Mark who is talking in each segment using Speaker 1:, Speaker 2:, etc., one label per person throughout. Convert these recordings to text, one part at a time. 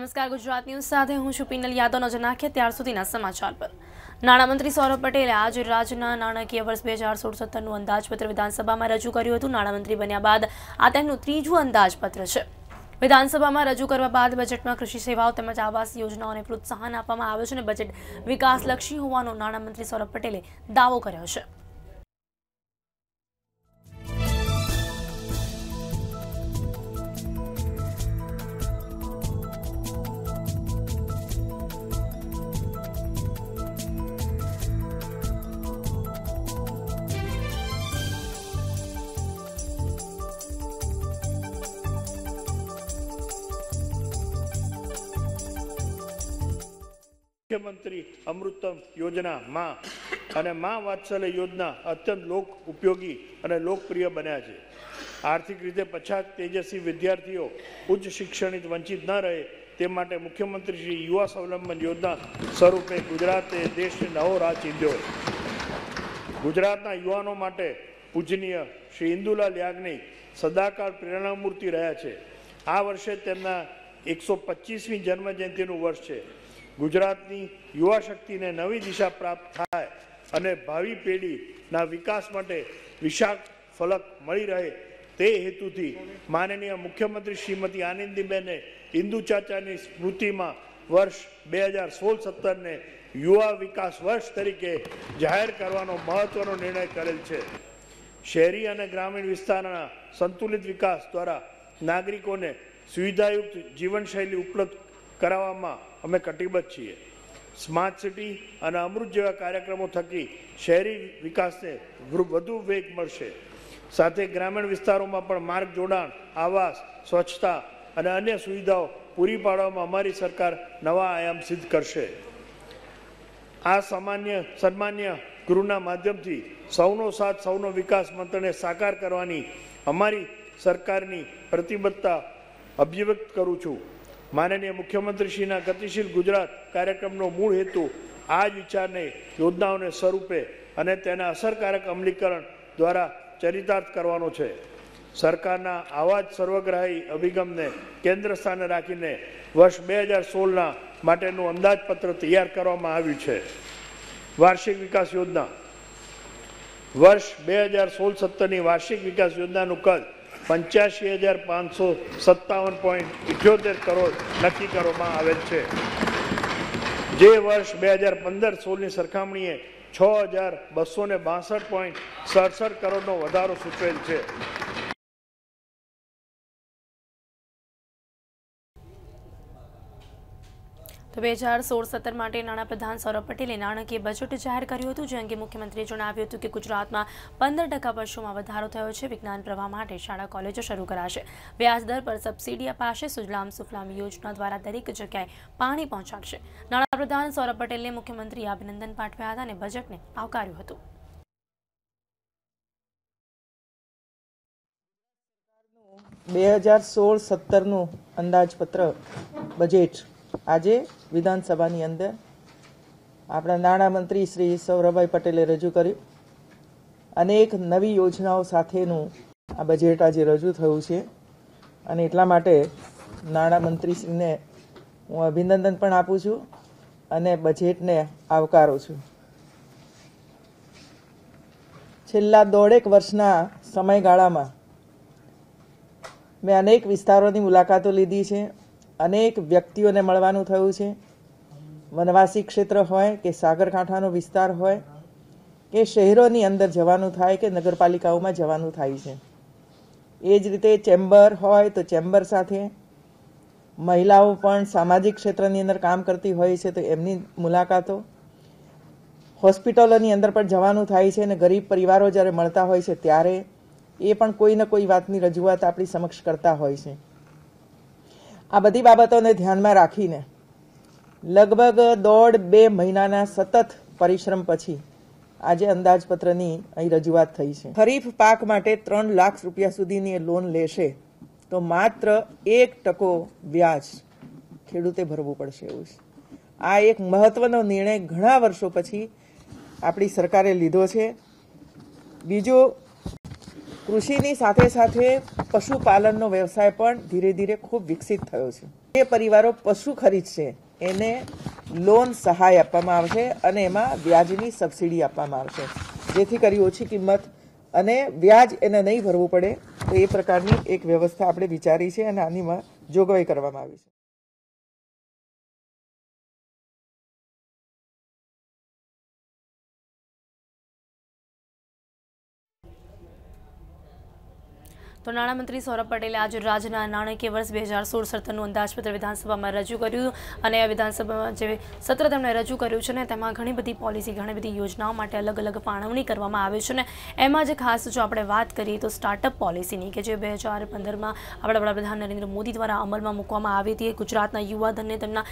Speaker 1: નમસ્કાર, ગુજરાત ન્યૂઝ સાથે હું છું પિનલ યાદવ. નજર નાખીએ ત્યાર સુધીના સમાચાર પર. નાણામંત્રી સૌરભ પટેલે આજે રાજ્યના નાણાકીય વર્ષ 2016-17નું અંદાજપત્ર વિધાનસભામાં રજૂ કર્યું હતું. નાણામંત્રી બન્યા બાદ આ તેમનું ત્રીજું અંદાજપત્ર છે. વિધાનસભામાં રજૂ કરવા બાદ બજેટમાં કૃષિ સેવાઓ તેમજ આવાસ યોજનાઓને પ્રોત્સાહન આપવામાં આવ્યું છે અને બજેટ વિકાસલક્ષી હોવાનો નાણામંત્રી સૌરભ પટેલે દાવો કર્યો છે.
Speaker 2: मुख्यमंत्री अमृतम योजना मां અને मां वात्सल्य योजना અત્યંત લોક ઉપયોગી અને લોકપ્રિય બન્યા છે. આર્થિક રીતે પછાત તેજસ્વી વિદ્યાર્થીઓ ઉચ્ચ શિક્ષણથી વંચિત ન રહે તે માટે મુખ્યમંત્રી શ્રી યુવા સ્વાવલંબન યોજના સ્વરૂપે ગુજરાતે દેશને નવો રાહ ચીંધ્યો. ગુજરાતના યુવાનો માટે પૂજનીય શ્રી ઇન્દુલાલ યાજ્ઞિક સદાકાળ પ્રેરણામૂર્તિ રહ્યા છે. આ વર્ષે તેમના 125મી જન્મજયંતિનું વર્ષ છે. ગુજરાતની યુવા શક્તિને નવી દિશા પ્રાપ્ત થાય અને ભાવિ પેઢીના વિકાસ માટે વિશાળ ફલક મળી રહે તે હેતુથી માનનીય મુખ્યમંત્રી શ્રીમતી આનંદીબેને ઇન્દુ ચાચાની સ્મૃતિમાં વર્ષ 2016-17ને યુવા વિકાસ વર્ષ તરીકે જાહેર કરવાનો મહત્વનો નિર્ણય કરેલ છે. શહેરી અને ગ્રામીણ વિસ્તારના સંતુલિત વિકાસ દ્વારા નાગરિકોને સુવિધાયુક્ત જીવનશૈલી ઉપલબ્ધ કરાવવામાં અમે કટિબદ્ધ છીએ. સ્માર્ટ સિટી અને અમૃત જેવા કાર્યક્રમો થકી શહેરી વિકાસને વધુ વેગ મળશે. સાથે ગ્રામીણ વિસ્તારોમાં પણ માર્ગ જોડાણ, આવાસ, સ્વચ્છતા અને અન્ય સુવિધાઓ પૂરી પાડવામાં અમારી સરકાર નવા આયામ સિદ્ધ કરશે. આ સન્માન્ય ગૃહના માધ્યમથી સૌનો સાથ સૌનો વિકાસ મંત્રને સાકાર કરવાની અમારી સરકારની પ્રતિબદ્ધતા અભિવ્યક્ત કરું છું. માનનીય મુખ્યમંત્રીશ્રીના ગતિશીલ ગુજરાત કાર્યક્રમનો મૂળ હેતુ આ જ વિચારને યોજનાઓને સ્વરૂપે અને તેના અસરકારક અમલીકરણ દ્વારા ચરિતાર્થ કરવાનો છે. સરકારના આવા જ સર્વગ્રાહી અભિગમને કેન્દ્ર સ્થાને રાખીને વર્ષ 2016ના માટેનું અંદાજપત્ર તૈયાર કરવામાં આવ્યું છે. વાર્ષિક વિકાસ યોજના વર્ષ 2016-17ની વાર્ષિક વિકાસ યોજનાનું કદ 85,557.78 કરોડ નક્કી કરવામાં આવેલ છે, જે વર્ષ 2015-16ની સરખામણીએ 6,262.67 કરોડનો વધારો સૂચવેલ છે.
Speaker 1: તો 2016-17 માટે નાણાપ્રધાન સૌરભ પટેલે નાણાકીય બજેટ જાહેર કર્યું હતું, જે અંગે મુખ્યમંત્રીએ જણાવ્યું હતું કે ગુજરાતમાં 15% વર્ષોમાં વધારો થયો છે. વિજ્ઞાન પ્રવાહ માટે શાળા કોલેજો શરૂ કરાશે. વ્યાજ દર પર સબસિડી અપાશે. સુજલામ સુફલામ યોજના દ્વારા દરેક જગ્યાએ પાણી પહોંચાડશે. નાણાપ્રધાન સૌરભ પટેલને મુખ્યમંત્રીએ અભિનંદન પાઠવ્યા હતા અને બજેટને આવકાર્યું હતું.
Speaker 3: નું અંદાજપત્ર બજેટ આજે વિધાનસભાની અંદર આપણા નાણામંત્રી શ્રી સૌરભભાઈ પટેલે રજૂ કર્યું. અનેક નવી યોજનાઓ સાથેનું આ બજેટ આજે રજૂ થયું છે અને એટલા માટે નાણામંત્રીશ્રીને હું અભિનંદન પણ આપું છું અને બજેટને આવકારું છું. છેલ્લા દોઢેક વર્ષના સમયગાળામાં મેં અનેક વિસ્તારોની મુલાકાતો લીધી છે. અનેક વ્યક્તિઓને મળવાનું થયું છે. વનવાસી ક્ષેત્ર હોય કે સાગરકાંઠાનો વિસ્તાર હોય કે શહેરોની અંદર જવાનું થાય કે નગરપાલિકાઓમાં જવાનું થાય છે. એ જ રીતે ચેમ્બર હોય તો ચેમ્બર સાથે મહિલાઓ પણ સામાજિક ક્ષેત્રની અંદર કામ કરતી હોય છે તો એમની મુલાકાતો, હોસ્પિટલોની અંદર પણ જવાનું થાય છે અને ગરીબ પરિવારો જ્યારે મળતા હોય છે ત્યારે એ પણ કોઈ ને કોઈ વાતની રજૂઆત આપણી સમક્ષ કરતા હોય છે. આ બધી બાબતોને ધ્યાનમાં રાખીને લગભગ 1.5-2 મહિનાના સતત પરિશ્રમ પછી આજે અંદાજપત્રની અહીં રજૂઆત થઈ છે. ખરીફ પાક માટે 3 લાખ રૂપિયા સુધીની લોન લેશે તો માત્ર 1% વ્યાજ ખેડૂતે ભરવું પડશે એવું છે. આ એક મહત્વનો નિર્ણય ઘણા વર્ષો પછી આપણી સરકારે લીધો છે. બીજું, કૃષિની સાથે સાથે પશુપાલનનો વ્યવસાય પણ ધીરે ધીરે ખૂબ વિકસિત થયો છે. જે પરિવારો પશુ ખરીદશે એને લોન સહાય આપવામાં આવશે અને એમાં વ્યાજની સબસિડી આપવામાં આવશે, જેથી કરી ઓછી કિંમત અને વ્યાજ એને નહીં ભરવું પડે. તો એ પ્રકારની એક વ્યવસ્થા આપણે વિચારી છે અને આનીમાં જોગવાઈ કરવામાં આવી છે.
Speaker 1: તો નાણામંત્રી સૌરભ પટેલે આજે રાજ્યના નાણાકીય વર્ષ 2016-17નું અંદાજપત્ર વિધાનસભામાં રજૂ કર્યું અને આ વિધાનસભામાં જે સત્ર તેમણે રજૂ કર્યું છે ને તેમાં ઘણી બધી પોલિસી, ઘણી બધી યોજનાઓ માટે અલગ અલગ ફાળવણી કરવામાં આવે છે ને એમાં જે ખાસ જો આપણે વાત કરીએ તો સ્ટાર્ટઅપ પોલિસીની કે જે 2015માં આપણા વડાપ્રધાન નરેન્દ્ર મોદી દ્વારા અમલમાં મૂકવામાં આવી હતી. ગુજરાતના યુવાધનને તેમના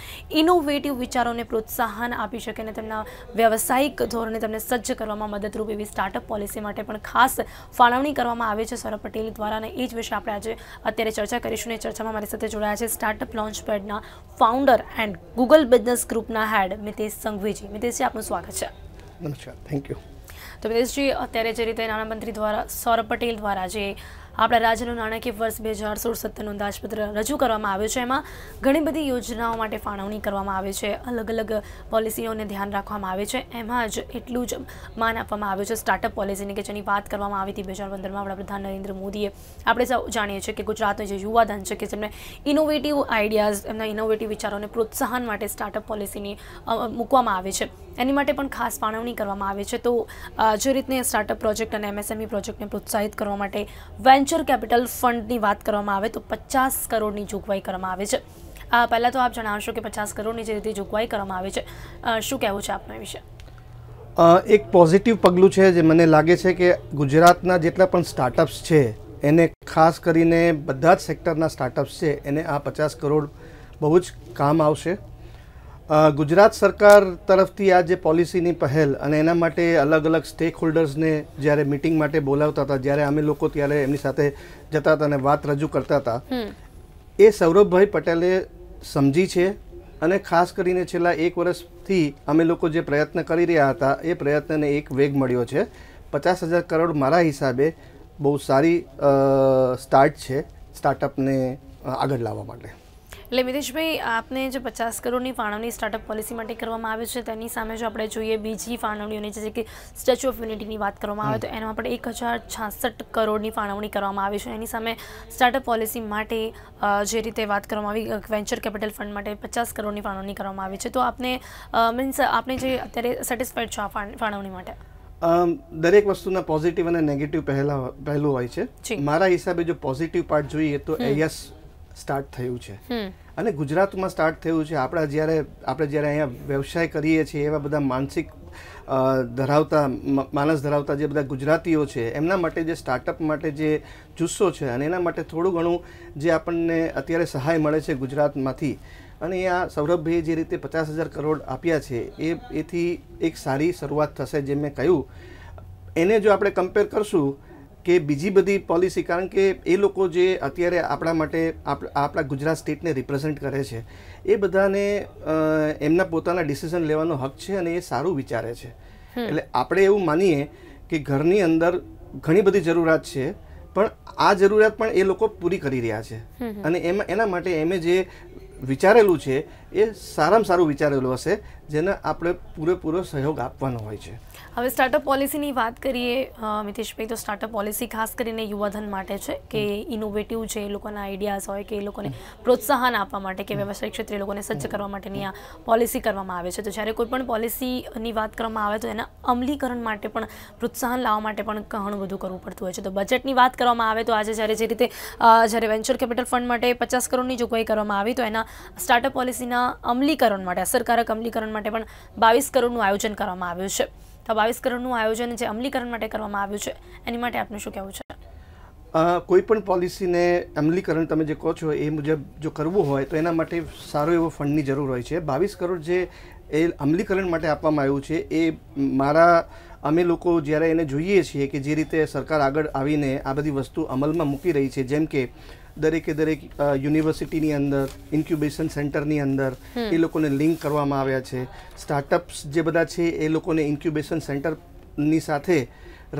Speaker 1: ઇનોવેટિવ વિચારોને પ્રોત્સાહન આપી શકે અને તેમના વ્યવસાયિક ધોરણે તેમને સજ્જ કરવામાં મદદરૂપ એવી સ્ટાર્ટઅપ પોલિસી માટે પણ ખાસ ફાળવણી કરવામાં આવે છે સૌરભ પટેલ દ્વારા. અને એ જ વિશે આપણે આજે અત્યારે ચર્ચા કરીશું. એ ચર્ચામાં મારી સાથે જોડાયા છે સ્ટાર્ટઅપ લોન્ચ પેડના ફાઉન્ડર એન્ડ ગૂગલ બિઝનેસ ગ્રુપના હેડ મિતેશ સંઘવીજી. મિતેશજી, આપનું સ્વાગત છે.
Speaker 4: નમસ્કાર, થેન્ક યુ.
Speaker 1: તો મિતેશજી, અત્યારે જે રીતે નાણામંત્રી દ્વારા સૌરભ પટેલ દ્વારા જે આપણા રાજ્યનું નાણાકીય વર્ષ 2016-17નું અંદાજપત્ર રજૂ કરવામાં આવ્યું છે એમાં ઘણી બધી યોજનાઓ માટે ફાળવણી કરવામાં આવે છે, અલગ અલગ પોલિસીઓને ધ્યાન રાખવામાં આવે છે. એમાં જ એટલું જ માન આપવામાં આવ્યું છે સ્ટાર્ટઅપ પોલિસીની કે જેની વાત કરવામાં આવી હતી 2015માં વડાપ્રધાન નરેન્દ્ર મોદીએ. આપણે સૌ જાણીએ છીએ કે ગુજરાતનું જે યુવાધન છે કે જેમને ઇનોવેટિવ આઈડિયાઝ, એમના ઇનોવેટિવ વિચારોને પ્રોત્સાહન માટે સ્ટાર્ટઅપ પોલિસીની મૂકવામાં આવે છે. એની માટે પણ ખાસ ફાળવણી કરવામાં આવે છે. તો જે રીતને સ્ટાર્ટઅપ પ્રોજેક્ટ અને એમએસએમઈ પ્રોજેક્ટને પ્રોત્સાહિત કરવા માટે વેન્ચર કેપિટલ ફંડની વાત કરવામાં આવે તો 50 કરોડની જોગવાઈ કરવામાં આવે છે. પહેલાં તો આપ જણાવશો કે 50 કરોડની જે રીતે જોગવાઈ કરવામાં આવે છે, શું કહેવું છે આપના વિશે?
Speaker 4: એક પોઝિટિવ પગલું છે જે મને લાગે છે કે ગુજરાતના જેટલા પણ સ્ટાર્ટઅપ્સ છે એને ખાસ કરીને બધા જ સેક્ટરના સ્ટાર્ટઅપ્સ છે એને આ 50 કરોડ બહુ જ કામ આવશે. ગુજરાત સરકાર તરફથી આ જે પોલિસીની પહેલ અને એના માટે અલગ અલગ સ્ટેક હોલ્ડર્સને જ્યારે મિટિંગ માટે બોલાવતા હતા, જ્યારે અમે લોકો ત્યારે એમની સાથે જતા હતા અને વાત રજૂ કરતા હતા, એ સૌરભભાઈ પટેલે સમજી છે અને ખાસ કરીને છેલ્લા 1 વર્ષથી અમે લોકો જે પ્રયત્ન કરી રહ્યા હતા એ પ્રયત્નને એક વેગ મળ્યો છે. 50,000 કરોડ મારા હિસાબે બહુ સારી સ્ટાર્ટ છે સ્ટાર્ટઅપને આગળ લાવવા માટે.
Speaker 1: એટલે મિતેશભાઈ, આપને જે 50 કરોડની ફાળવણી સ્ટાર્ટઅપ પોલિસી માટે કરવામાં આવે છે તેની સામે જો આપણે જોઈએ બીજી ફાળવણીઓની જે કે સ્ટેચ્યુ ઓફ યુનિટીની વાત કરવામાં આવે તો એમાં આપણે 1066 કરોડની ફાળવણી કરવામાં આવી છે. એની સામે સ્ટાર્ટઅપ પોલિસી માટે જે રીતે વાત કરવામાં આવી વેન્ચર કેપિટલ ફંડ માટે 50 કરોડની ફાળવણી કરવામાં આવી છે. તો આપને મીન્સ આપને જે અત્યારે સેટિસ્ફાઈડ છો આ ફાળવણી માટે?
Speaker 4: દરેક વસ્તુના પોઝિટિવ અને નેગેટિવ પહેલું હોય છે. મારા હિસાબે જો પોઝિટિવ પાર્ટ જોઈએ તો યસ સ્ટાર્ટ થયું છે અને ગુજરાતમાં સ્ટાર્ટ થયું છે. આપણે જ્યારે અહીંયા વ્યવસાય કરીએ છીએ એવા બધા માનસ ધરાવતા જે બધા ગુજરાતીઓ છે એમના માટે જે સ્ટાર્ટઅપ માટે જે જુસ્સો છે અને એના માટે થોડું ઘણું જે આપણને અત્યારે સહાય મળે છે ગુજરાતમાંથી અને આ સૌરભભાઈએ જે રીતે 50,000 કરોડ આપ્યા છે એથી એક સારી શરૂઆત થશે. જેમ મેં કહ્યું એને જો આપણે કમ્પેર કરશું કે બીજી બધી પોલિસી, કારણ કે એ લોકો જે અત્યારે આપણા માટે આપણા ગુજરાત સ્ટેટને રિપ્રેઝેન્ટ કરે છે એ બધાને એમના પોતાના ડિસિઝન લેવાનો હક છે અને એ સારું વિચારે છે. એટલે આપણે એવું માનીએ કે ઘરની અંદર ઘણી બધી જરૂરિયાત છે પણ આ જરૂરિયાત પણ એ લોકો પૂરી કરી રહ્યા છે અને એના માટે એમે જે વિચારેલું છે એ સારામાં સારું વિચારેલું હશે જેને આપણે પૂરેપૂરો સહયોગ આપવાનો હોય છે.
Speaker 1: હવે સ્ટાર્ટઅપ પોલિસીની વાત કરીએ મિતેશભાઈ, તો સ્ટાર્ટઅપ પોલિસી ખાસ કરીને યુવાધન માટે છે કે ઇનોવેટિવ છે, એ લોકોના આઈડિયાઝ હોય કે એ લોકોને પ્રોત્સાહન આપવા માટે કે વ્યવસાયિક ક્ષેત્રે એ લોકોને સજ્જ કરવા માટેની આ પોલિસી કરવામાં આવે છે. તો જ્યારે કોઈ પણ પોલિસીની વાત કરવામાં આવે તો એના અમલીકરણ માટે પણ પ્રોત્સાહન લાવવા માટે પણ ઘણું બધું કરવું પડતું હોય છે. તો બજેટની વાત કરવામાં આવે તો આજે જ્યારે જે રીતે જ્યારે વેન્ચર કેપિટલ ફંડ માટે 50 કરોડની જોગવાઈ કરવામાં આવી તો એના સ્ટાર્ટઅપ પોલિસીના અમલીકરણ માટે, અસરકારક અમલીકરણ માટે પણ 22 કરોડનું આયોજન કરવામાં આવ્યું છે. તો 22 કરોડનું આયોજન જે અમલીકરણ માટે કરવામાં આવ્યું છે એની માટે આપનું શું કહેવું છે?
Speaker 4: કોઈ પણ પોલિસીને અમલીકરણ તમે જે કહો છો એ મુજબ જો કરવું હોય તો એના માટે સારો એવો ફંડની જરૂર હોય છે. 22 કરોડ જે એ અમલીકરણ માટે આપવામાં આવ્યું છે એ અમે લોકો જ્યારે એને જોઈએ છીએ કે જે રીતે સરકાર આગળ આવીને આ બધી વસ્તુ અમલમાં મૂકી રહી છે, જેમ કે દરેક યુનિવર્સિટીની અંદર ઇન્ક્યુબેશન સેન્ટરની અંદર એ લોકોને લિંક કરવામાં આવ્યા છે. સ્ટાર્ટઅપ્સ જે બધા છે એ લોકોને ઇન્ક્યુબેશન સેન્ટરની સાથે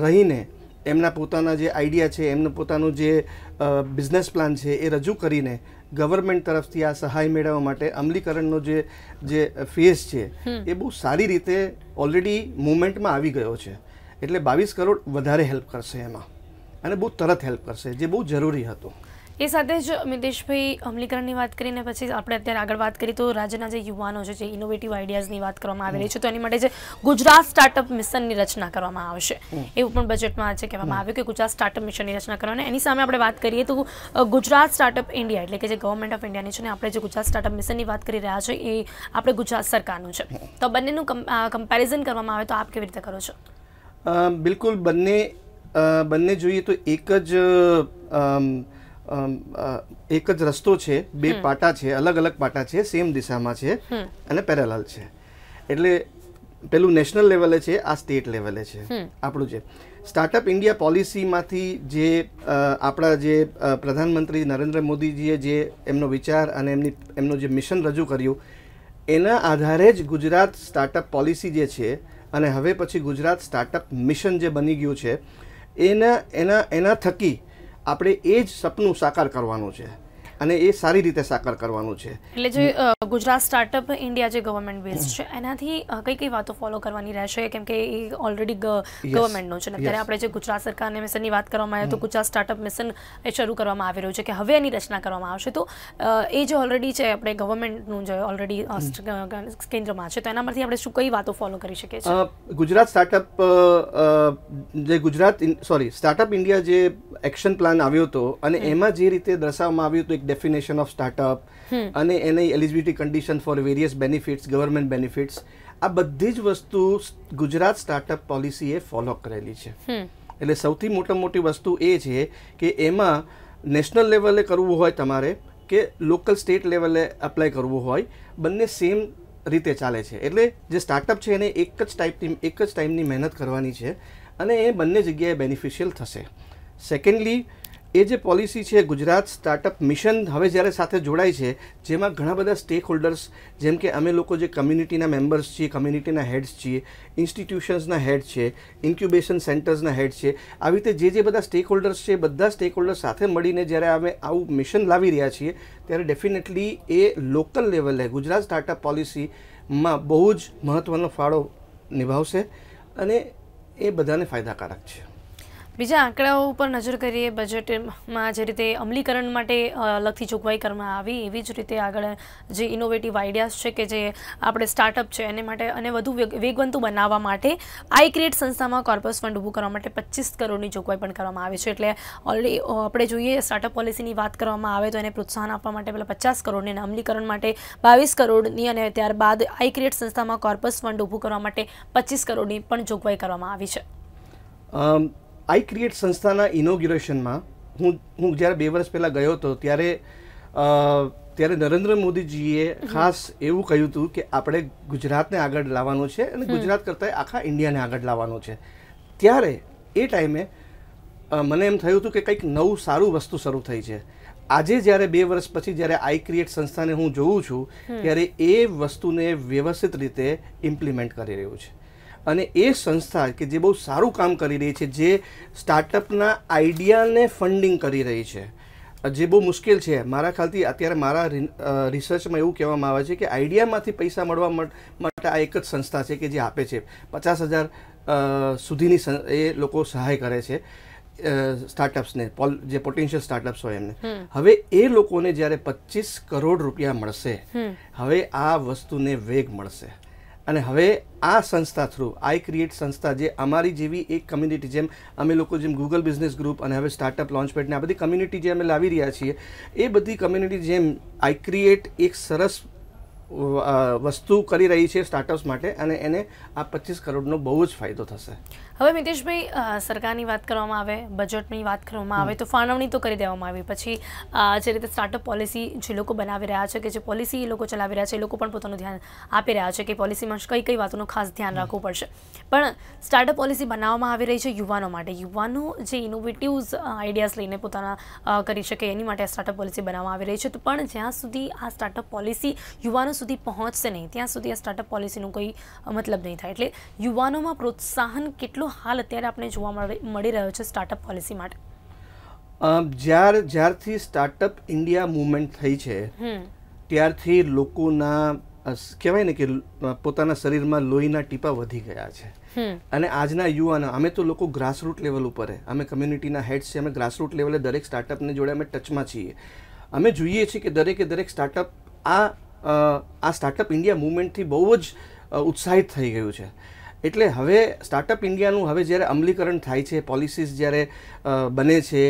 Speaker 4: રહીને એમના પોતાના જે આઈડિયા છે, એમનું પોતાનું જે બિઝનેસ પ્લાન છે એ રજૂ કરીને ગવર્મેન્ટ તરફથી આ સહાય મેળવવા માટે અમલીકરણનો જે ફેઝ છે એ બહુ સારી રીતે ઓલરેડી મૂવમેન્ટમાં આવી ગયો છે. એટલે 22 કરોડ વધારે હેલ્પ કરશે એમાં, અને બહુ તરત હેલ્પ કરશે, જે બહુ જરૂરી હતું.
Speaker 1: એ સાથે જ મિતેશભાઈ, અમલીકરણની વાત કરીને પછી આપણે અત્યારે આગળ વાત કરીએ તો રાજ્યના જે યુવાનો છે, જે ઇનોવેટિવ આઈડિયાઝની વાત કરવામાં આવી રહી છે, તો એની માટે જે ગુજરાત સ્ટાર્ટઅપ મિશનની રચના કરવામાં આવશે, એવું પણ બજેટમાં આજે કહેવામાં આવ્યું કે ગુજરાત સ્ટાર્ટઅપ મિશનની રચના કરવાની. એની સામે આપણે વાત કરીએ તો ગુજરાત સ્ટાર્ટઅપ ઇન્ડિયા, એટલે કે જે ગવર્મેન્ટ ઓફ ઇન્ડિયાની છે, ને આપણે જે ગુજરાત સ્ટાર્ટઅપ મિશનની વાત કરી રહ્યા છે એ આપણે ગુજરાત સરકારનું છે, તો બંનેનું કમ્પેરિઝન કરવામાં આવે તો આપ કેવી રીતે કરો છો?
Speaker 4: બિલકુલ, બંને જોઈએ તો એક જ રસ્તો છે, બે પાટા છે, અલગ અલગ પાટા છે, સેમ દિશામાં છે અને પેરેલલ છે. એટલે પેલું નેશનલ લેવલે છે, આ સ્ટેટ લેવલે છે. આપણું જે સ્ટાર્ટઅપ ઇન્ડિયા પોલિસીમાંથી જે આપણા જે પ્રધાનમંત્રી નરેન્દ્ર મોદીજીએ જે એમનો વિચાર અને એમનું જે મિશન રજૂ કર્યું, એના આધારે જ ગુજરાત સ્ટાર્ટઅપ પોલિસી જે છે અને હવે પછી ગુજરાત સ્ટાર્ટઅપ મિશન જે બની ગયું છે, એના થકી આપણે એ જ સપનું સાકાર કરવાનું છે અને એ સારી રીતે સાકાર કરવાનું છે.
Speaker 1: એટલે જે ગુજરાત સ્ટાર્ટઅપ ઇન્ડિયા જે ગવર્મેન્ટ બેઝ છે, એનાથી કઈ કઈ વાતો ફોલો કરવાની રહેશે? કેમ કે એ ઓલરેડી ગવર્મેન્ટનું છે, અત્યારે આપણે જે ગુજરાત સરકારની મિશનની વાત કરવામાં આવે તો ગુજરાત સ્ટાર્ટઅપ મિશન એ શરૂ કરવામાં આવી રહ્યું છે કે હવે એની રચના કરવામાં આવશે, તો એ જે ઓલરેડી છે આપણે ગવર્મેન્ટનું જે ઓલરેડી કેન્દ્રમાં છે, તો એનામાંથી આપણે શું કઈ વાતો ફોલો કરી શકીએ છીએ?
Speaker 4: ગુજરાત સ્ટાર્ટઅપ ઇન્ડિયા જે એક્શન પ્લાન આવ્યો હતો અને એમાં જે રીતે દર્શાવવામાં આવ્યું હતું, એક ડેફિનેશન ઓફ સ્ટાર્ટઅપ અને એની eligibility condition for various benefits, government benefits, આ બધી જ વસ્તુ ગુજરાત સ્ટાર્ટઅપ પોલિસીએ ફોલો કરેલી છે. એટલે સૌથી મોટી વસ્તુ એ છે કે એમાં નેશનલ લેવલે કરવું હોય તમારે કે લોકલ સ્ટેટ લેવલે અપ્લાય કરવું હોય, બંને સેમ રીતે ચાલે છે. એટલે જે સ્ટાર્ટઅપ છે એને એક જ ટાઈમની મહેનત કરવાની છે અને એ બંને જગ્યાએ બેનિફિશિયલ થશે. સેકન્ડલી, એ જે પોલિસી છે ગુજરાત સ્ટાર્ટઅપ મિશન હવે જ્યારે સાથે જોડાય છે, જેમાં ઘણા બધા સ્ટેક હોલ્ડર્સ, જેમ કે અમે લોકો જે કમ્યુનિટીના મેમ્બર્સ છીએ, કમ્યુનિટીના હેડ્સ છીએ, ઇન્સ્ટિટ્યુશન્સના હેડ છે, ઇન્ક્યુબેશન સેન્ટર્સના હેડ છે, આવી રીતે જે બધા સ્ટેક હોલ્ડર્સ છે, બધા સ્ટેક હોલ્ડર્સ સાથે મળીને જ્યારે અમે આવું મિશન લાવી રહ્યા છીએ, ત્યારે ડેફિનેટલી એ લોકલ લેવલે ગુજરાત સ્ટાર્ટઅપ પોલિસીમાં બહુ જ મહત્ત્વનો ફાળો નિભાવશે અને એ બધાને ફાયદાકારક છે.
Speaker 1: બીજા આંકડાઓ ઉપર નજર કરીએ, બજેટમાં જે રીતે અમલીકરણ માટે અલગથી જોગવાઈ કરવામાં આવી, એવી જ રીતે આગળ જે ઇનોવેટિવ આઈડિયાઝ છે કે જે આપણે સ્ટાર્ટઅપ છે એને માટે અને વધુ વેગવંતુ બનાવવા માટે આઈ ક્રિએટ સંસ્થામાં કોર્પસ ફંડ ઊભું કરવા માટે 25 કરોડની જોગવાઈ પણ કરવામાં આવી છે. એટલે ઓલરેડી આપણે જોઈએ સ્ટાર્ટઅપ પોલિસીની વાત કરવામાં આવે તો એને પ્રોત્સાહન આપવા માટે પહેલાં 50 કરોડની અને અમલીકરણ માટે 22 કરોડની અને ત્યારબાદ આઈ ક્રિએટ સંસ્થામાં કોર્પસ ફંડ ઊભું કરવા માટે 25 કરોડની પણ જોગવાઈ કરવામાં આવી છે.
Speaker 4: આઈ ક્રિએટ સંસ્થાના ઇનોગ્યુરેશનમાં હું જ્યારે 2 વર્ષ પહેલાં ગયો હતો ત્યારે નરેન્દ્ર મોદીજીએ ખાસ એવું કહ્યું હતું કે આપણે ગુજરાતને આગળ લાવવાનું છે અને ગુજરાત કરતાં આખા ઇન્ડિયાને આગળ લાવવાનું છે. ત્યારે એ ટાઈમે મને એમ થયું હતું કે કંઈક નવું સારું વસ્તુ શરૂ થઈ છે. આજે જ્યારે 2 વર્ષ પછી જ્યારે આઈ ક્રિએટ સંસ્થાને હું જોઉં છું, ત્યારે એ વસ્તુને વ્યવસ્થિત રીતે ઇમ્પ્લિમેન્ટ કરી રહ્યું છે અને એ સંસ્થા કે જે બહુ સારું કામ કરી રહી છે, જે સ્ટાર્ટઅપના આઈડિયાને ફંડિંગ કરી રહી છે, જે બહુ મુશ્કેલ છે. મારા ખ્યાલથી અત્યારે મારા રિસર્ચમાં એવું કહેવામાં આવે છે કે આઈડિયામાંથી પૈસા મળવા માટે આ એક જ સંસ્થા છે કે જે આપે છે. 50,000 સુધીની એ લોકો સહાય કરે છે સ્ટાર્ટઅપ્સને, જે પોટેન્શિયલ સ્ટાર્ટઅપ્સ હોય એમને. હવે એ લોકોને જ્યારે 25 કરોડ રૂપિયા મળશે, હવે આ વસ્તુને વેગ મળશે અને હવે આ સંસ્થા થ્રુ આઈ ક્રિએટ સંસ્થા, જે અમારી જેવી એક કમ્યુનિટી, જેમ અમે લોકો જેમ ગૂગલ બિઝનેસ ગ્રુપ અને હવે સ્ટાર્ટઅપ લોન્ચપેડ ને આ બધી કમ્યુનિટી જે અમે લાવી રહ્યા છીએ, એ બધી કમ્યુનિટી જેમ આઈ ક્રિએટ એક સરસ વસ્તુ કરી રહી છે સ્ટાર્ટઅપ્સ માટે અને એને આ 25 કરોડનો બહુ જ ફાયદો થશે.
Speaker 1: હવે મિતેશભાઈ, સરકારની વાત કરવામાં આવે, બજેટની વાત કરવામાં આવે તો ફાળવણી તો કરી દેવામાં આવી, પછી જે રીતે સ્ટાર્ટઅપ પોલિસી જે લોકો બનાવી રહ્યા છે, કે જે પોલિસી એ લોકો ચલાવી રહ્યા છે, એ લોકો પણ પોતાનું ધ્યાન આપી રહ્યા છે કે પોલિસીમાં કઈ વાતોનું ખાસ ધ્યાન રાખવું પડશે. પણ સ્ટાર્ટઅપ પોલિસી બનાવવામાં આવી રહી છે યુવાનો માટે. યુવાનો જે ઇનોવેટિવ્સ આઈડિયાઝ લઈને પોતાના કરી શકે એની માટે સ્ટાર્ટઅપ પોલિસી બનાવવામાં આવી રહી છે, તો પણ જ્યાં સુધી આ સ્ટાર્ટઅપ પોલિસી યુવાનો સુધી પહોંચશે નહીં, ત્યાં સુધી આ સ્ટાર્ટઅપ પોલિસીનું કોઈ મતલબ નહીં થાય. એટલે યુવાનોમાં પ્રોત્સાહન કેટલું હાલ અત્યારે આપણે જોવા મળી રહ્યો છે સ્ટાર્ટઅપ પોલિસી માટે?
Speaker 4: જ્યારથી સ્ટાર્ટઅપ ઇન્ડિયા મુવમેન્ટ થઈ છે ત્યારથી લોકોના કહેવાય ને કે પોતાના શરીરમાં લોહીના ટીપા વધી ગયા છે. અને આજના યુવાનો, અમે તો લોકો ગ્રાસરૂટ લેવલ ઉપર, અમે કમ્યુનિટીના હેડ્સ છે, અમે ગ્રાસરૂટ લેવલે દરેક સ્ટાર્ટઅપને જોડે અમે ટચમાં છીએ. અમે જોઈએ છીએ કે દરેક સ્ટાર્ટઅપ આ સ્ટાર્ટઅપ ઇન્ડિયા મુવમેન્ટથી બહુ જ ઉત્સાહિત થઈ ગયું છે. એટલે હવે સ્ટાર્ટઅપ ઇન્ડિયાનું હવે જ્યારે અમલીકરણ થાય છે, પોલિસીસ જ્યારે બને છે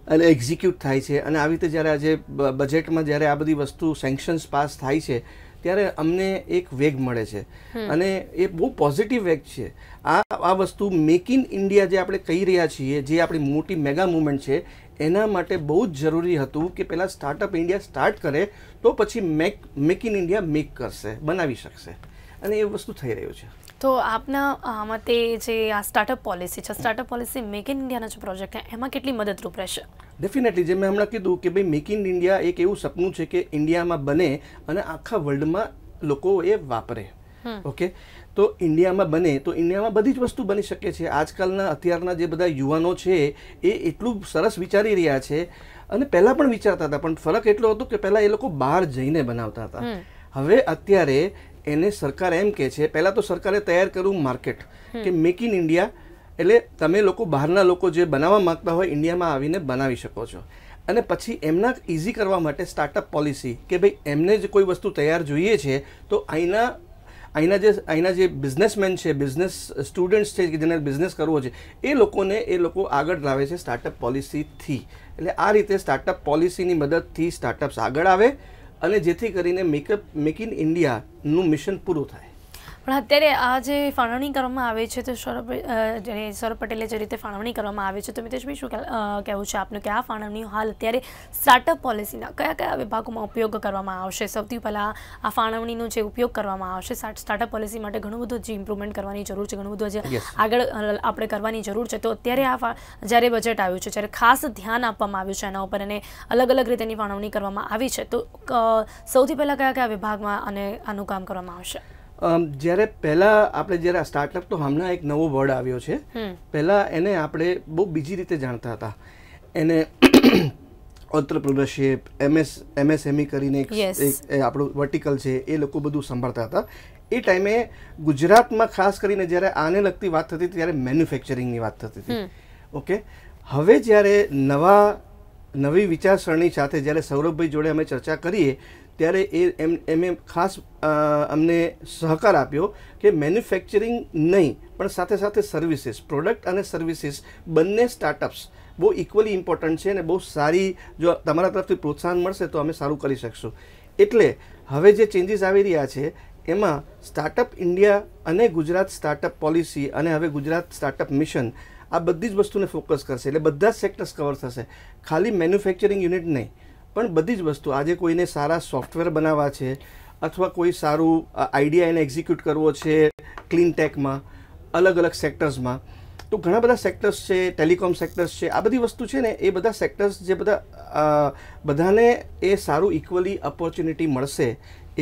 Speaker 4: અને એક્ઝિક્યુટ થાય છે, અને આવી રીતે જ્યારે આજે બજેટમાં જ્યારે આ બધી વસ્તુ સેન્કશન્સ પાસ થાય છે, ત્યારે અમને એક વેગ મળે છે અને એ બહુ પોઝિટિવ વેગ છે. આ વસ્તુ મેક ઇન ઇન્ડિયા જે આપણે કહી રહ્યા છીએ, જે આપણી મોટી મેગા મુવમેન્ટ છે, એના માટે બહુ જ જરૂરી હતું કે પહેલાં સ્ટાર્ટઅપ ઇન્ડિયા સ્ટાર્ટ કરે તો પછી મેક ઇન ઇન્ડિયા મેક કરશે, બનાવી શકશે, અને એ વસ્તુ થઈ રહ્યું છે.
Speaker 1: તો આપના મતે જે આ સ્ટાર્ટઅપ પોલિસી છે, સ્ટાર્ટઅપ પોલિસી મેક ઇન ઇન્ડિયાનો જે પ્રોજેક્ટ છે એમાં કેટલી મદદરૂપ રહેશે?
Speaker 4: ડેફિનેટલી, જે મેં હમણાં કીધું કે ભાઈ મેક ઇન ઇન્ડિયા એક એવું સપનું છે કે ઇન્ડિયામાં બને અને આખા વર્લ્ડમાં લોકો એ વાપરે. ઓકે, તો ઇન્ડિયામાં બને તો ઇન્ડિયામાં બધી જ વસ્તુ બની શકે છે. આજકાલના અત્યારના જે બધા યુવાનો છે એ એટલું સરસ વિચારી રહ્યા છે, અને પહેલાં પણ વિચારતા હતા, પણ ફરક એટલો હતો કે પહેલાં એ લોકો બહાર જઈને બનાવતા હતા. હવે અત્યારે એને સરકાર એમ કહે છે, પહેલાં તો સરકારે તૈયાર કર્યું માર્કેટ કે મેક ઇન ઇન્ડિયા, એટલે તમે લોકો, બહારના લોકો જે બનાવવા માંગતા હોય ઇન્ડિયામાં આવીને બનાવી શકો છો. અને પછી એમના ઇઝી કરવા માટે સ્ટાર્ટઅપ પોલિસી કે ભાઈ એમને જ કોઈ વસ્તુ તૈયાર જોઈએ છે તો અહીંના જે બિઝનેસમેન છે, બિઝનેસ સ્ટુડન્ટ્સ છે કે જેને બિઝનેસ કરવો છે, એ લોકો આગળ લાવે છે સ્ટાર્ટઅપ પોલિસીથી. એટલે આ રીતે સ્ટાર્ટઅપ પોલિસીની મદદથી સ્ટાર્ટઅપ્સ આગળ આવે અને જેથી કરીને મેક ઇન ઇન્ડિયાનું મિશન પૂરું થાય.
Speaker 1: પણ અત્યારે આ જે ફાળવણી કરવામાં આવે છે તો સૌરભ પટેલે જે રીતે ફાળવણી કરવામાં આવે છે, તો મિતેશભાઈ શું કહેવું છે આપનું કે આ ફાળવણીઓ હાલ અત્યારે સ્ટાર્ટઅપ પોલિસીના કયા વિભાગોમાં ઉપયોગ કરવામાં આવશે? સૌથી પહેલાં આ ફાળવણીનો જે ઉપયોગ કરવામાં આવશે સ્ટાર્ટઅપ પોલિસી માટે ઘણું બધું જે ઇમ્પ્રુવમેન્ટ કરવાની જરૂર છે, ઘણું બધું જે આગળ આપણે કરવાની જરૂર છે. તો અત્યારે જ્યારે બજેટ આવ્યું છે, જ્યારે ખાસ ધ્યાન આપવામાં આવ્યું છે એના ઉપર અને અલગ અલગ રીતેની ફાળવણી કરવામાં આવી છે, તો સૌથી પહેલાં કયા વિભાગમાં અને આનું કામ કરવામાં આવશે?
Speaker 4: જ્યારે જ્યારે સ્ટાર્ટઅપ, તો હમણાં એક નવો વર્ડ આવ્યો છે. પહેલાં એને આપણે બહુ બીજી રીતે જાણતા હતા. એને એન્ટરપ્રિન્યોરશિપ, MSME કરીને એક આપણું વર્ટિકલ છે, એ લોકો બધું સંભાળતા હતા. એ ટાઈમે ગુજરાતમાં ખાસ કરીને જ્યારે આને લગતી વાત થતી હતી ત્યારે મેન્યુફેક્ચરિંગની વાત થતી હતી. ઓકે, હવે જ્યારે નવી વિચારસરણી સાથે જ્યારે સૌરભભાઈ જોડે અમે ચર્ચા કરીએ ત્યારે એમે ખાસ અમને સહકાર આપ્યો કે મેન્યુફેક્ચરિંગ નહીં પણ સાથે સાથે સર્વિસીસ, પ્રોડક્ટ અને સર્વિસીસ બંને સ્ટાર્ટઅપ્સ બહુ ઇક્વલી ઇમ્પોર્ટન્ટ છે અને બહુ સારી, જો તમારા તરફથી પ્રોત્સાહન મળશે તો અમે સારું કરી શકશું. એટલે હવે જે ચેન્જીસ આવી રહ્યા છે એમાં સ્ટાર્ટઅપ ઇન્ડિયા અને ગુજરાત સ્ટાર્ટઅપ પોલિસી અને હવે ગુજરાત સ્ટાર્ટઅપ મિશન, આ બધી જ વસ્તુને ફોકસ કરશે. એટલે બધા જ સેક્ટર્સ કવર થશે, ખાલી મેન્યુફેક્ચરિંગ યુનિટ નહીં પણ બધી જ વસ્તુ. આજે કોઈને સારા સોફ્ટવેર બનાવવા છે અથવા કોઈ સારું આઈડિયા એને એક્ઝિક્યુટ કરવો છે ક્લીન ટેકમાં, અલગ અલગ સેક્ટર્સમાં, તો ઘણા બધા સેક્ટર્સ છે, ટેલિકોમ સેક્ટર્સ છે, આ બધી વસ્તુ છે ને, એ બધા સેક્ટર્સ જે બધાને એ સારું ઇક્વલી ઓપોર્ચ્યુનિટી મળશે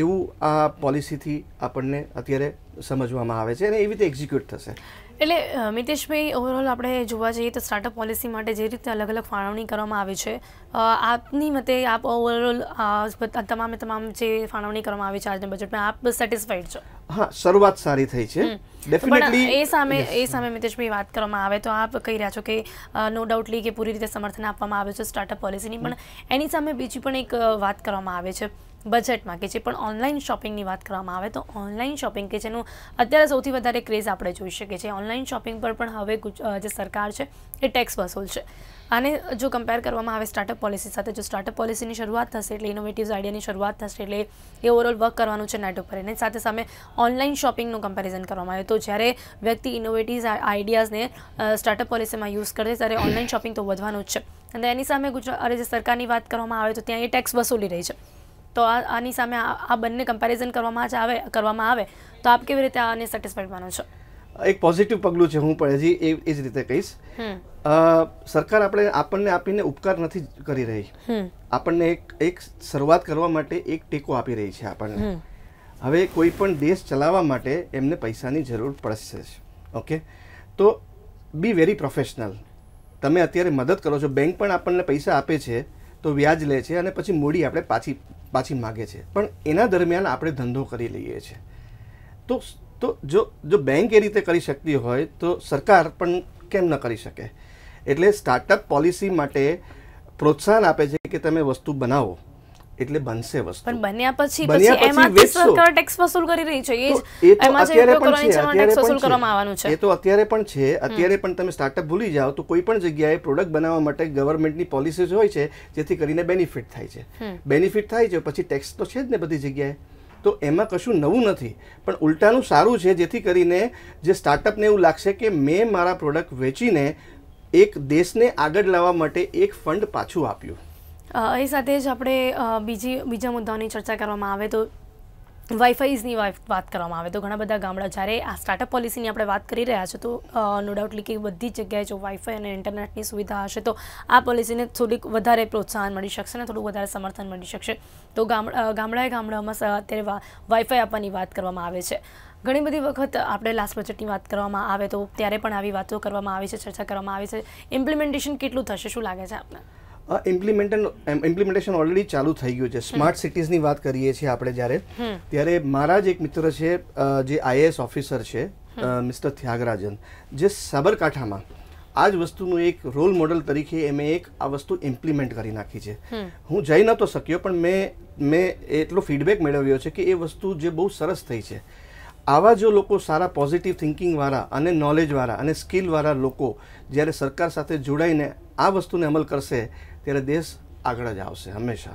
Speaker 4: એવું આ પોલિસીથી આપણને અત્યારે સમજવામાં આવે છે અને એવી રીતે એક્ઝિક્યુટ થશે.
Speaker 1: એટલે મિતેશભાઈ, ઓવરઓલ આપણે જોવા જઈએ તો સ્ટાર્ટઅપ પોલિસી માટે જે રીતે અલગ અલગ ફાળવણી કરવામાં આવી છે, આપની મતે આપ ઓવરઓલ તમામ જે ફાળવણી કરવામાં આવી છે આજના બજેટમાં, આપ સેટિસ્ફાઈડ છો?
Speaker 4: હા, શરૂઆત સારી થઈ છે ડેફિનેટલી.
Speaker 1: એ સામે મિતેશભાઈ વાત કરવામાં આવે તો આપ કહી રહ્યા છો કે નો ડાઉટલી કે પૂરી રીતે સમર્થન આપવામાં આવે છે સ્ટાર્ટઅપ પોલિસીની, પણ એની સામે બીજી પણ એક વાત કરવામાં આવે છે બજેટમાં કે જે પણ ઓનલાઈન શોપિંગની વાત કરવામાં આવે તો ઓનલાઈન શોપિંગ કે જેનું અત્યારે સૌથી વધારે ક્રેઝ આપણે જોઈ શકીએ છીએ, ઓનલાઈન શોપિંગ પર પણ હવે જે સરકાર છે એ ટેક્સ વસૂલ છે. આને જો કમ્પેર કરવામાં આવે સ્ટાર્ટઅપ પોલિસી સાથે, જો સ્ટાર્ટઅપ પોલિસીની શરૂઆત થશે એટલે ઇનોવેટિવ્સ આઈડિયાની શરૂઆત થશે એટલે એ ઓવરઓલ વર્ક કરવાનું છે નેટ ઉપર, અને સાથે સામે ઓનલાઈન શોપિંગનું કમ્પેરિઝન કરવામાં આવે તો જ્યારે વ્યક્તિ ઇનોવેટિવ્સ આઈડિયાઝને સ્ટાર્ટઅપ પોલિસીમાં યુઝ કરે ત્યારે ઓનલાઈન શોપિંગ તો વધવાનું જ છે. અને એની સામે જે સરકારની વાત કરવામાં આવે તો ત્યાં એ ટેક્સ વસૂલી રહી છે. તો આની સામે આ બંને કમ્પેરિઝન કરવામાં આવે તો આપ કેવી રીતે આને સેટિસ્ફાઈડ માનો છો?
Speaker 4: એક પોઝિટિવ પગલું છે, હું પણ હજી એ જ રીતે કહીશ. સરકાર આપણને આપીને ઉપકાર નથી કરી રહી, આપણને એક શરૂઆત કરવા માટે એક ટેકો આપી રહી છે આપણને. હવે કોઈ પણ દેશ ચલાવવા માટે એમને પૈસાની જરૂર પડશે. ઓકે, તો બી વેરી પ્રોફેશનલ. તમે અત્યારે મદદ કરો છો, બેંક પણ આપણને પૈસા આપે છે તો વ્યાજ લે છે અને પછી મૂડી આપણે પાછી માગે છે, પણ એના દરમિયાન આપણે ધંધો કરી લઈએ છીએ. તો જો બેંક એ રીતે કરી શકતી હોય તો સરકાર પણ કેમ ન કરી શકે? એટલે સ્ટાર્ટઅપ પોલિસી માટે પ્રોત્સાહન આપે છે કે તમે વસ્તુ બનાવો એટલે બનશે વસ્તુ,
Speaker 1: પણ બન્યા પછી એમાંથી સરકાર ટેક્સ વસૂલ કરી રહી છે.
Speaker 4: એ તો અત્યારે પણ છે, એ તો અત્યારે પણ છે. અત્યારે પણ તમે સ્ટાર્ટઅપ ભૂલી જાઓ તો કોઈ પણ જગ્યાએ પ્રોડક્ટ બનાવવા માટે ગવર્મેન્ટની પોલિસીઝ હોય છે જેથી કરીને બેનિફિટ થાય છે. બેનિફિટ થાય છે પછી ટેક્સ તો છે જ ને બધી જગ્યાએ, તો એમાં કશું નવું નથી, પણ ઉલટાનું સારું છે જેથી કરીને જે સ્ટાર્ટઅપને એવું લાગશે કે મેં મારા પ્રોડક્ટ વેચીને એક દેશને આગળ લાવવા માટે એક ફંડ પાછું આપ્યું.
Speaker 1: એ સાથે જ આપણે બીજા મુદ્દાઓની ચર્ચા કરવામાં આવે તો વાઈફાઈઝની વાત કરવામાં આવે તો ઘણા બધા ગામડા, જ્યારે આ સ્ટાર્ટઅપ પોલિસીની આપણે વાત કરી રહ્યા છે તો નો ડાઉટલી કે બધી જગ્યાએ જો વાઈફાઈ અને ઇન્ટરનેટની સુવિધા હશે તો આ પોલિસીને થોડીક વધારે પ્રોત્સાહન મળી શકશે ને થોડું વધારે સમર્થન મળી શકશે. તો ગામડામાં અત્યારે વાઈફાઈ આપવાની વાત કરવામાં આવે છે. ઘણી બધી વખત આપણે લાસ્ટ બજેટની વાત કરવામાં આવે તો ત્યારે પણ આવી વાતો કરવામાં આવી છે, ચર્ચા કરવામાં આવી છે. ઇમ્પ્લિમેન્ટેશન કેટલું થશે, શું લાગે છે આપને?
Speaker 4: ઇમ્પ્લિમેન્ટેશન ઓલરેડી ચાલુ થઈ ગયું છે. સ્માર્ટ સિટીઝની વાત કરીએ છીએ આપણે ત્યારે મારા જ એક મિત્ર છે જે IAS ઓફિસર છે, મિસ્ટર થ્યાગરાજન, જે સાબરકાંઠામાં આ જ વસ્તુનું એક રોલ મોડલ તરીકે એમે આ વસ્તુ ઇમ્પ્લિમેન્ટ કરી નાખી છે. હું જઈ નહોતો શક્યો પણ મેં એટલો ફીડબેક મેળવ્યો છે કે એ વસ્તુ જે બહુ સરસ થઈ છે. આવા જો લોકો સારા પોઝિટિવ થિંકિંગવાળા અને નોલેજવાળા અને સ્કિલવાળા લોકો જ્યારે સરકાર સાથે જોડાઈને આ વસ્તુને અમલ કરશે ત્યારે દેશ આગળ જ આવશે હંમેશા.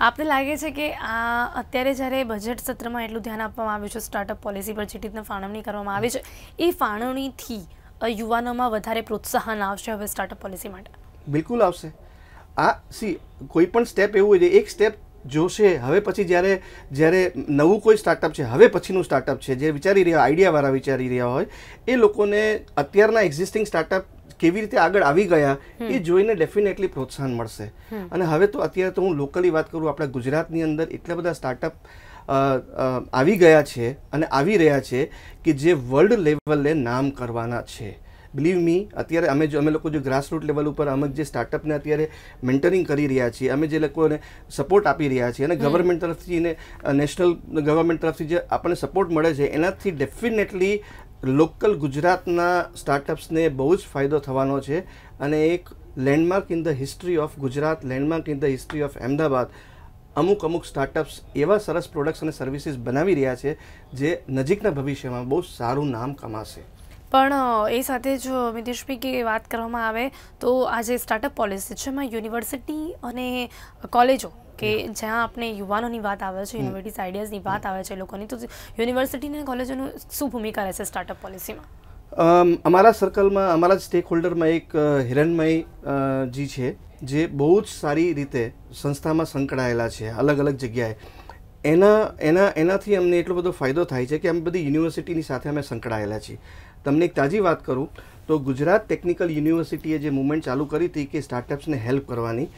Speaker 1: આપને લાગે છે કે આ અત્યારે જ્યારે બજેટ સત્રમાં એટલું ધ્યાન આપવામાં આવ્યું છે સ્ટાર્ટઅપ પોલિસી પર, જે રીતના ફાળવણી કરવામાં આવી છે, એ ફાળવણીથી યુવાનોમાં વધારે પ્રોત્સાહન આવશે હવે સ્ટાર્ટઅપ પોલિસી માટે? બિલકુલ આવશે.
Speaker 4: કોઈ પણ સ્ટેપ એવું હોય છે, એક સ્ટેપ જોશે હવે પછી જ્યારે નવું કોઈ સ્ટાર્ટઅપ છે, હવે પછીનું સ્ટાર્ટઅપ છે, જે વિચારી રહ્યા આઈડિયાવાળા વિચારી રહ્યા હોય એ લોકોને અત્યારના એક્ઝિસ્ટિંગ સ્ટાર્ટઅપ કેવી રીતે આગળ આવી ગયા એ જોઈને ડેફિનેટલી પ્રોત્સાહન મળશે. અને હવે તો અત્યારે તો હું લોકલી વાત કરું, આપણા ગુજરાતની અંદર એટલા બધા સ્ટાર્ટઅપ આવી ગયા છે અને આવી રહ્યા છે કે જે વર્લ્ડ લેવલે નામ કરવાના છે. બિલીવ મી, અત્યારે અમે લોકો જે ગ્રાસરૂટ લેવલ ઉપર અમે જે સ્ટાર્ટઅપને અત્યારે મેન્ટરિંગ કરી રહ્યા છીએ, અમે જે લોકોને સપોર્ટ આપી રહ્યા છીએ અને ગવર્મેન્ટ તરફથી ને નેશનલ ગવર્મેન્ટ તરફથી જે આપણને સપોર્ટ મળે છે એનાથી ડેફિનેટલી લોકલ ગુજરાતના સ્ટાર્ટઅપ્સને બહુ જ ફાયદો થવાનો છે. અને એક landmark in the history of Gujarat, landmark in the history of Ahmedabad, અમુક સ્ટાર્ટઅપ્સ એવા સરસ પ્રોડક્ટ્સ અને સર્વિસીસ બનાવી રહ્યા છે જે નજીકના ભવિષ્યમાં બહુ સારું નામ કમાશે.
Speaker 1: પણ એ સાથે જ મિતેશભાઈ કે વાત કરવામાં આવે તો આ જે સ્ટાર્ટઅપ પોલિસી છે એમાં યુનિવર્સિટી અને કોલેજો કે જ્યાં આપણે યુવાનોની વાત આવે છે, ઇનોવેટિવ આઈડિયાઝની વાત આવે છે લોકોની, તો યુનિવર્સિટી અને કોલેજોનું શું ભૂમિકા રહેશે સ્ટાર્ટઅપ પોલિસીમાં?
Speaker 4: અમારા સર્કલમાં, અમારા સ્ટેક હોલ્ડરમાં એક હિરણમય જી છે જે બહુ જ સારી રીતે સંસ્થામાં સંકળાયેલા છે અલગ અલગ જગ્યાએ. એનાથી અમને એટલો બધો ફાયદો થાય છે કે અમે બધી યુનિવર્સિટીની સાથે અમે સંકળાયેલા છીએ. તમને એક તાજી વાત કરું તો ગુજરાત ટેકનિકલ યુનિવર્સિટીએ જે મુવમેન્ટ ચાલુ કરી હતી કે સ્ટાર્ટઅપ્સને હેલ્પ કરવાની,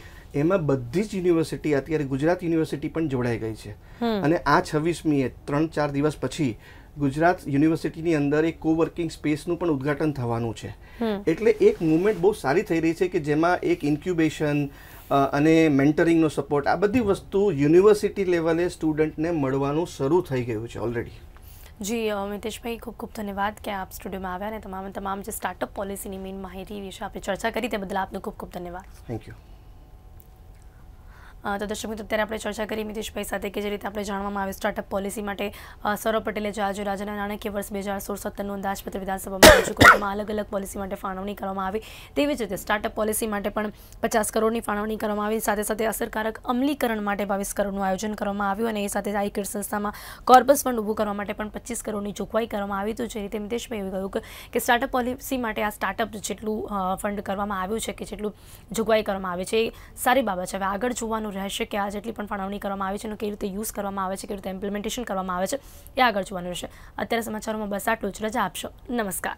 Speaker 4: એમાં બધી જ યુનિવર્સિટી, અત્યારે ગુજરાત યુનિવર્સિટી પણ જોડાઈ ગઈ છે. અને આ 26મીએ 3-4 દિવસ પછી ગુજરાત યુનિવર્સિટીની અંદર એક કોવર્કિંગ સ્પેસનું પણ ઉદ્ઘાટન થવાનું છે. એટલે એક મુવમેન્ટ બહુ સારી થઈ રહી છે કે જેમાં એક ઇન્ક્યુબેશન અને મેન્ટરિંગનો સપોર્ટ, આ બધી વસ્તુ યુનિવર્સિટી લેવલે સ્ટુડન્ટને મળવાનું શરૂ થઈ ગયું છે ઓલરેડી.
Speaker 1: જી મિતેશભાઈ, ખૂબ ખૂબ ધન્યવાદ કે આપ સ્ટુડિયોમાં આવ્યા અને તમામ જે સ્ટાર્ટઅપ પોલિસીની મેઇન માહિતી વિશે આપણે ચર્ચા કરી તે બદલ આપનો ખૂબ ખૂબ ધન્યવાદ.
Speaker 4: Thank you.
Speaker 1: તો દર્શક મિત્રો, અત્યારે આપણે ચર્ચા કરી મિતેશભાઈ સાથે કે જે રીતે આપણે જાણવામાં આવે સ્ટાર્ટઅપ પોલિસી માટે સૌરભ પટેલે જે આજે રાજ્યના નાણાકીય વર્ષ 2016-17નું અંદાજપત્ર વિધાનસભામાં રજૂ કર્યું, તેમાં અલગ અલગ પોલિસી માટે ફાળવણી કરવામાં આવી. તેવી જ રીતે સ્ટાર્ટઅપ પોલિસી માટે પણ 50 કરોડની ફાળવણી કરવામાં આવી. સાથે સાથે અસરકારક અમલીકરણ માટે 22 કરોડનું આયોજન કરવામાં આવ્યું અને એ સાથે જ આઈકેડ સંસ્થામાં કોર્પસ ફંડ ઊભું કરવા માટે પણ 25 કરોડની જોગવાઈ કરવામાં આવી. તો જે રીતે મિતેશભાઈએ કહ્યું કે સ્ટાર્ટઅપ પોલિસી માટે આ સ્ટાર્ટઅપ જેટલું ફંડ કરવામાં આવ્યું છે કે જેટલું જોગવાઈ કરવામાં આવી છે એ સારી બાબત છે. હવે આગળ જોવાનું રહેશે કે આ જેટલી પણ ફાળવણી કરવામાં આવી છે એનું કેવી રીતે યુઝ કરવામાં આવે છે, કેવી રીતે ઇમ્પ્લિમેન્ટેશન કરવામાં આવે છે, એ આગળ જોવાનું રહેશે. અત્યારે સમાચારોમાં બસ આટલું જ. રજા આપશો. નમસ્કાર.